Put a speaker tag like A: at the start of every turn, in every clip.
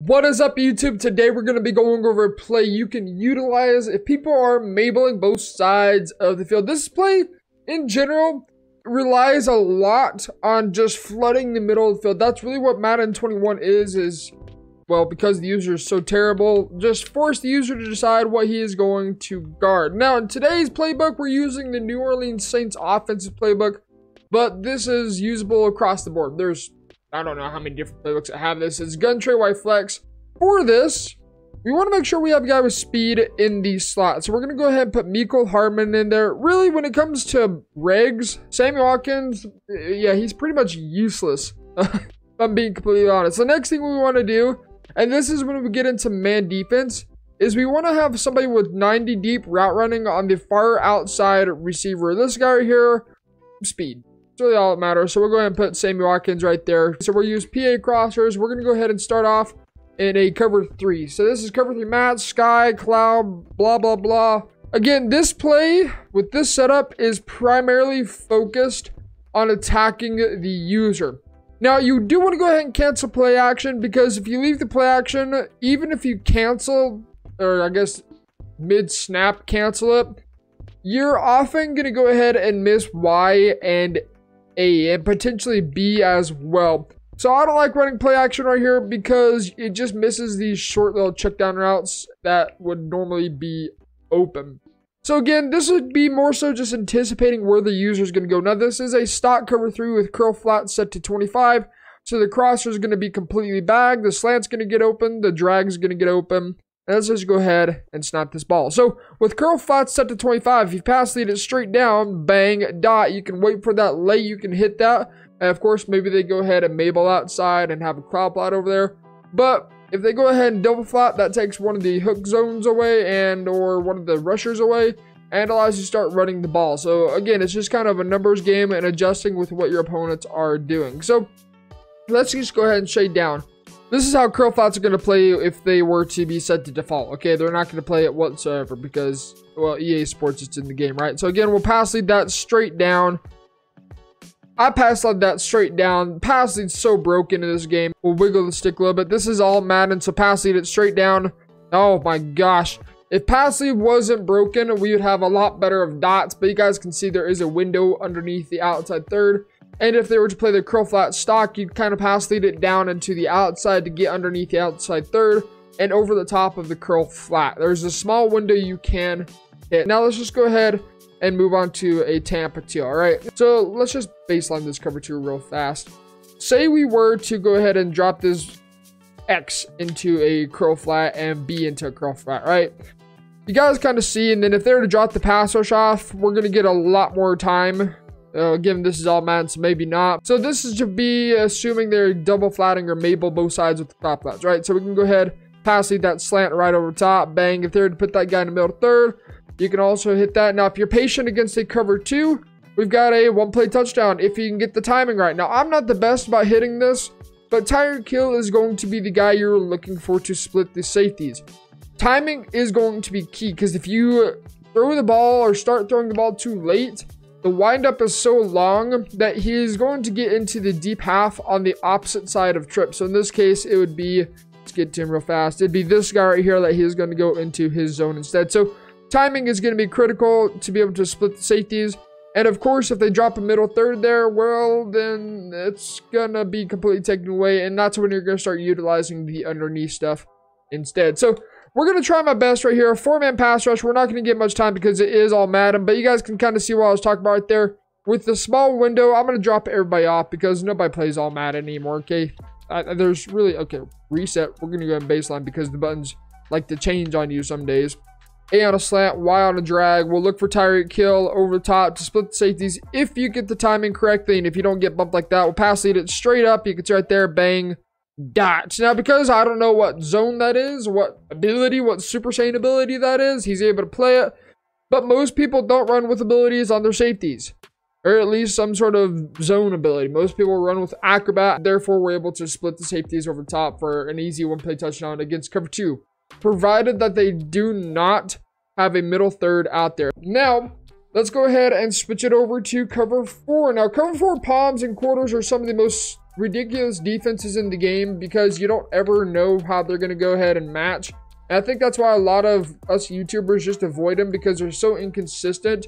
A: What is up, YouTube? Today we're going to be going over a play you can utilize if people are mabling both sides of the field. This play, in general, relies a lot on just flooding the middle of the field. That's really what Madden 21 is, well, because the user is so terrible, just force the user to decide what he is going to guard. Now, in today's playbook, we're using the New Orleans Saints offensive playbook, but this is usable across the board. There's I don't know how many different playbooks that have this. It's gun tray white flex. For this, we want to make sure we have a guy with speed in the slot. So we're going to go ahead and put Mecole Hardman in there. Really, when it comes to regs, Sammy Watkins, yeah, he's pretty much useless. If I'm being completely honest. The next thing we want to do, and this is when we get into man defense, is we want to have somebody with 90 deep route running on the far outside receiver. This guy right here, speed. That's really all that matters. So we'll go ahead and put Sammy Watkins right there. So we'll use PA crossers. We're going to go ahead and start off in a cover 3. So this is cover 3 match, sky, cloud, blah, blah, blah. Again, this play with this setup is primarily focused on attacking the user. Now, you do want to go ahead and cancel play action, because if you leave the play action, even if you cancel, or I guess mid-snap cancel it, you're often going to go ahead and miss Y and A, and potentially B as well. So I don't like running play action right here because it just misses these short little check down routes that would normally be open. So again, this would be more so just anticipating where the user is going to go. Now this is a stock cover 3 with curl flat set to 25. So the crosser is going to be completely bagged. The slant's going to get open. The drag is going to get open. And let's just go ahead and snap this ball. So with curl flat set to 25, if you pass lead it straight down, bang, dot, you can wait for that late, you can hit that. And of course, maybe they go ahead and mabel outside and have a cloud flat over there. But if they go ahead and double flat, that takes one of the hook zones away and or one of the rushers away and allows you to start running the ball. So again, it's just kind of a numbers game and adjusting with what your opponents are doing. So let's just go ahead and shade down. This is how curl flats are going to play if they were to be set to default. Okay, they're not going to play it whatsoever because, well, EA Sports is in the game, right? So again, we'll pass lead that straight down. I pass lead that straight down. Pass lead's so broken in this game. We'll wiggle the stick a little bit. This is all Madden, so pass lead it straight down. Oh my gosh. If pass lead wasn't broken, we would have a lot better of dots, but you guys can see there is a window underneath the outside third. And if they were to play the curl flat stock, you'd kind of pass lead it down into the outside to get underneath the outside third and over the top of the curl flat. There's a small window you can hit. Now let's just go ahead and move on to a Tampa 2, all right? So let's just baseline this cover 2 real fast. Say we were to go ahead and drop this X into a curl flat and B into a curl flat, right? You guys kind of see, and then if they were to drop the pass rush off, we're going to get a lot more time. Given this is all Madden, so maybe not. So this is to be assuming they're double flatting or mabel both sides with the top flats, right? So we can go ahead, pass lead that slant right over top, bang. If they were to put that guy in the middle third, you can also hit that. Now, if you're patient against a cover 2, we've got a one-play touchdown if you can get the timing right. Now, I'm not the best about hitting this, but Tyreek Hill is going to be the guy you're looking for to split the safeties. Timing is going to be key, because if you throw the ball or start throwing the ball too late, the windup is so long that he is going to get into the deep half on the opposite side of trip. So in this case, it would be, let's get to him real fast. It'd be this guy right here that he is going to go into his zone instead. So timing is going to be critical to be able to split the safeties. And of course, if they drop a middle third there, well, then it's going to be completely taken away. And that's when you're going to start utilizing the underneath stuff instead. So we're going to try my best right here. 4-man pass rush. We're not going to get much time because it is all Madden. But you guys can kind of see what I was talking about right there. With the small window, I'm going to drop everybody off because nobody plays all Madden anymore, okay? There's really, okay, reset. We're going to go in baseline because the buttons like to change on you some days. A on a slant, Y on a drag. We'll look for Tyreek Hill over the top to split the safeties if you get the timing correctly. And if you don't get bumped like that, we'll pass lead it straight up. You can see right there, bang, dot. Now, because I don't know what zone that is, what ability, what Super Saiyan ability that is, he's able to play it. But most people don't run with abilities on their safeties, or at least some sort of zone ability. Most people run with Acrobat. Therefore, we're able to split the safeties over the top for an easy one-play touchdown against cover 2. Provided that they do not have a middle third out there. Now, let's go ahead and switch it over to cover 4. Now, cover 4 palms and quarters are some of the most ridiculous defenses in the game because you don't ever know how they're going to go ahead and match. And I think that's why a lot of us YouTubers just avoid them because they're so inconsistent.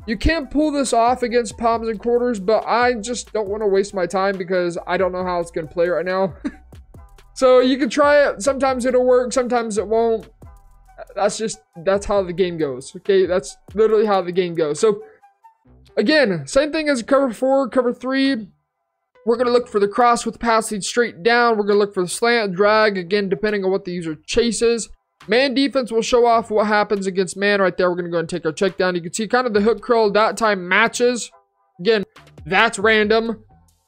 A: You can pull this off against palms and quarters, but I just don't want to waste my time because I don't know how it's going to play right now. So you can try it. Sometimes it'll work, sometimes it won't. That's how the game goes. Okay, that's literally how the game goes. So again, same thing as cover 4, cover 3. We're going to look for the cross with the pass lead straight down. We're going to look for the slant, drag, again, depending on what the user chases. Man defense will show off what happens against man right there. We're going to go and take our check down. You can see kind of the hook curl that time matches. Again, that's random.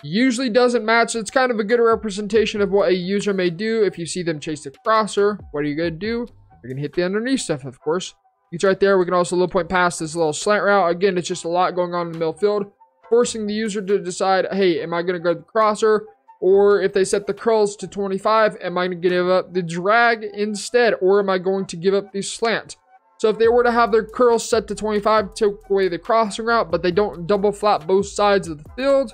A: Usually doesn't match. It's kind of a good representation of what a user may do. If you see them chase the crosser, what are you going to do? You're going to hit the underneath stuff, of course. It's right there. We can also low point pass this little slant route. Again, it's just a lot going on in the middle field, forcing the user to decide, hey, am I going to go to the crosser? Or if they set the curls to 25, am I going to give up the drag instead? Or am I going to give up the slant? So if they were to have their curls set to 25, take away the crossing route, but they don't double flat both sides of the field,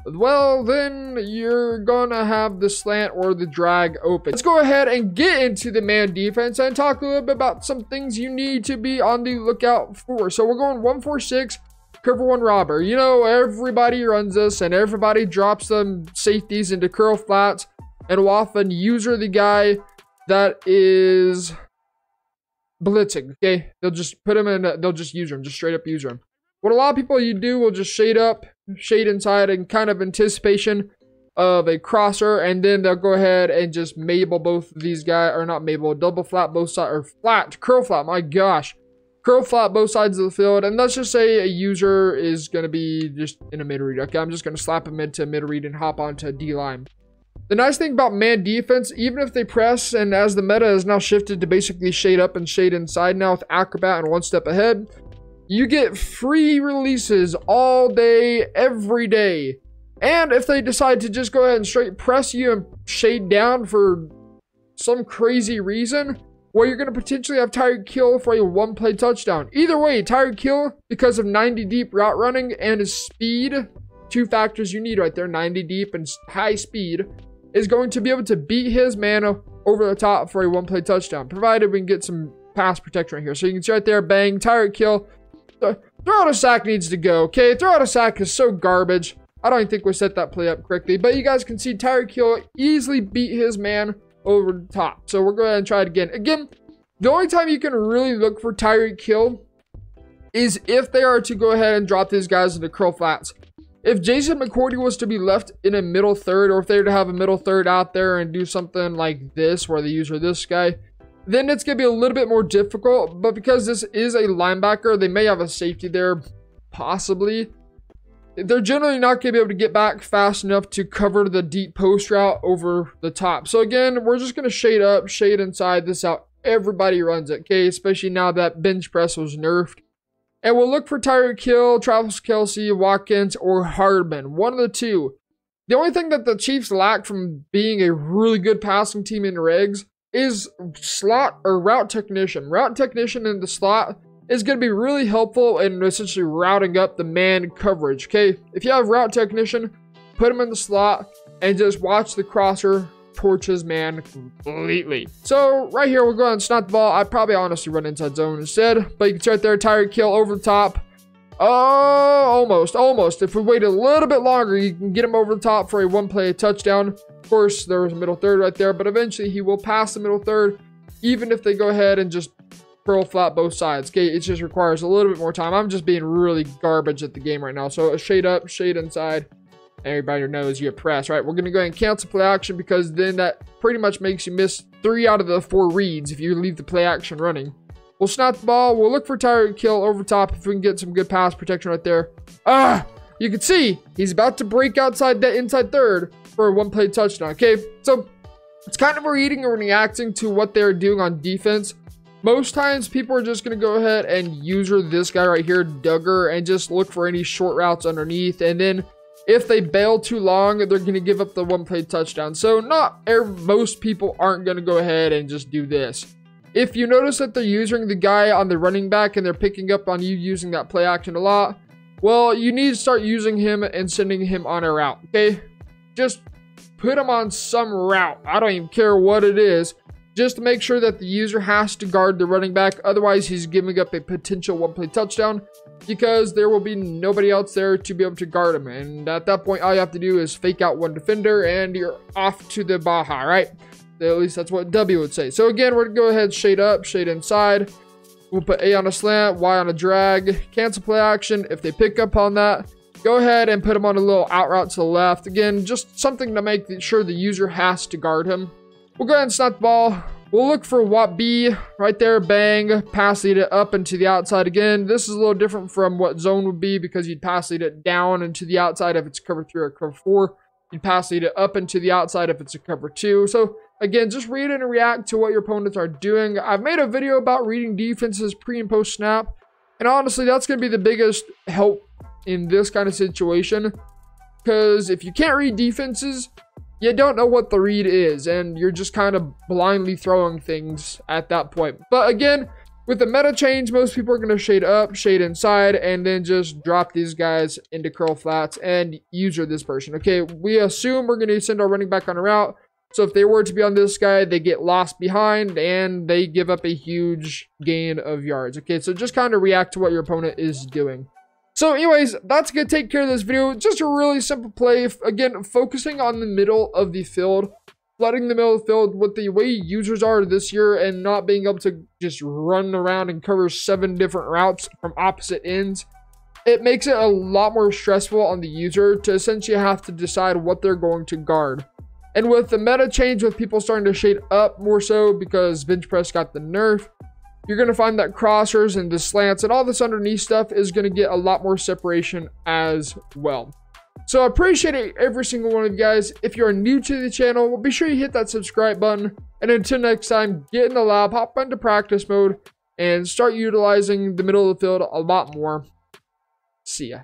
A: well, then you're going to have the slant or the drag open. Let's go ahead and get into the man defense and talk a little bit about some things you need to be on the lookout for. So we're going 1-4-6. Cover 1 robber. You know, everybody runs this and everybody drops them safeties into curl flats and will often user the guy that is blitzing, okay? They'll just put him in, they'll just use him, just straight up use him. What a lot of people you do will just shade up, shade inside in kind of anticipation of a crosser, and then they'll go ahead and just Mabel both of these guys, or not Mabel, double flat both sides, or flat, curl flat, my gosh. Curl flat both sides of the field, and let's just say a user is going to be just in a mid-read. Okay, I'm just going to slap him into mid-read and hop onto D-line. The nice thing about man defense, even if they press, and as the meta has now shifted to basically shade up and shade inside now with Acrobat and one step ahead, you get free releases all day, every day. And if they decide to just go ahead and straight press you and shade down for some crazy reason, well, you're going to potentially have Tyreek Hill for a one-play touchdown. Either way, Tyreek Hill, because of 90 deep route running and his speed, 2 factors you need right there, 90 deep and high speed, is going to be able to beat his man over the top for a one-play touchdown, provided we can get some pass protection right here. So you can see right there, bang, Tyreek Hill. Throw out a sack needs to go, okay? Throw out a sack is so garbage. I don't even think we set that play up correctly, but you guys can see Tyreek Hill easily beat his man over the top. So we're going to go ahead and try it again. Again, the only time you can really look for Tyreek Hill is if they are to go ahead and drop these guys into curl flats. If Jason McCourty was to be left in a middle third, or if they were to have a middle third out there and do something like this, where they use this guy, then it's going to be a little bit more difficult. But because this is a linebacker, they may have a safety there, possibly. They're generally not going to be able to get back fast enough to cover the deep post route over the top. So again, we're just going to shade up, shade inside this out. Everybody runs it, okay? Especially now that bench press was nerfed. And we'll look for Tyreek Hill, Travis Kelce, Watkins, or Hardman. One of the two. The only thing that the Chiefs lack from being a really good passing team in regs is slot or route technician. Route technician in the slot is going to be really helpful in essentially routing up the man coverage, okay? If you have route technician, put him in the slot and just watch the crosser torch his man completely. So right here, we'll go ahead and snap the ball. I'd probably honestly run inside zone instead, but you can see right there, Tyreek Hill over the top. Oh, almost. If we wait a little bit longer, you can get him over the top for a one-play touchdown. Of course, there was a middle third right there, but eventually he will pass the middle third, even if they go ahead and just curl flat both sides. Okay, it just requires a little bit more time. I'm just being really garbage at the game right now. So a shade up, shade inside. Everybody knows you press, right? We're going to go ahead and cancel play action because then that pretty much makes you miss 3 out of the 4 reads if you leave the play action running. We'll snap the ball. We'll look for Tyreek Hill over top if we can get some good pass protection right there. You can see he's about to break outside that inside third for a one-play touchdown. Okay, so it's kind of reading and reacting to what they're doing on defense. Most times people are just going to go ahead and user this guy right here, Duggar, and just look for any short routes underneath. And then if they bail too long, they're going to give up the one-play touchdown. So most people aren't going to go ahead and just do this. If you notice that they're using the guy on the running back and they're picking up on you using that play action a lot, well, you need to start using him and sending him on a route, okay? just put him on some route. I don't even care what it is. Just to make sure that the user has to guard the running back. Otherwise, he's giving up a potential one-play touchdown because there will be nobody else there to be able to guard him. And at that point, all you have to do is fake out one defender and you're off to the Baja, right? At least that's what W would say. So again, we're going to go ahead, shade up, shade inside. We'll put A on a slant, Y on a drag, cancel play action. If they pick up on that, go ahead and put him on a little out route to the left. Again, just something to make sure the user has to guard him. We'll go ahead and snap the ball. We'll look for what B right there, bang, pass lead it up into the outside again. This is a little different from what zone would be because you'd pass lead it down into the outside if it's cover 3 or cover 4. You'd pass lead it up into the outside if it's a cover 2. So again, just read and react to what your opponents are doing. I've made a video about reading defenses pre and post snap. And honestly, that's going to be the biggest help in this kind of situation. Because if you can't read defenses, you don't know what the read is, and you're just kind of blindly throwing things at that point. But again, with the meta change, most people are going to shade up, shade inside, and then just drop these guys into curl flats and user this person. Okay, we assume we're going to send our running back on a route. So if they were to be on this guy, they get lost behind, and they give up a huge gain of yards. Okay, so just kind of react to what your opponent is doing. So anyways, that's going to take care of this video. Just a really simple play. Again, focusing on the middle of the field. Flooding the middle of the field with the way users are this year and not being able to just run around and cover 7 different routes from opposite ends. It makes it a lot more stressful on the user to essentially have to decide what they're going to guard. And with the meta change with people starting to shade up more so because bench press got the nerf, you're going to find that crossers and the slants and all this underneath stuff is going to get a lot more separation as well. So I appreciate it, every single one of you guys. If you are new to the channel, be sure you hit that subscribe button. And until next time, get in the lab, hop into practice mode, and start utilizing the middle of the field a lot more. See ya.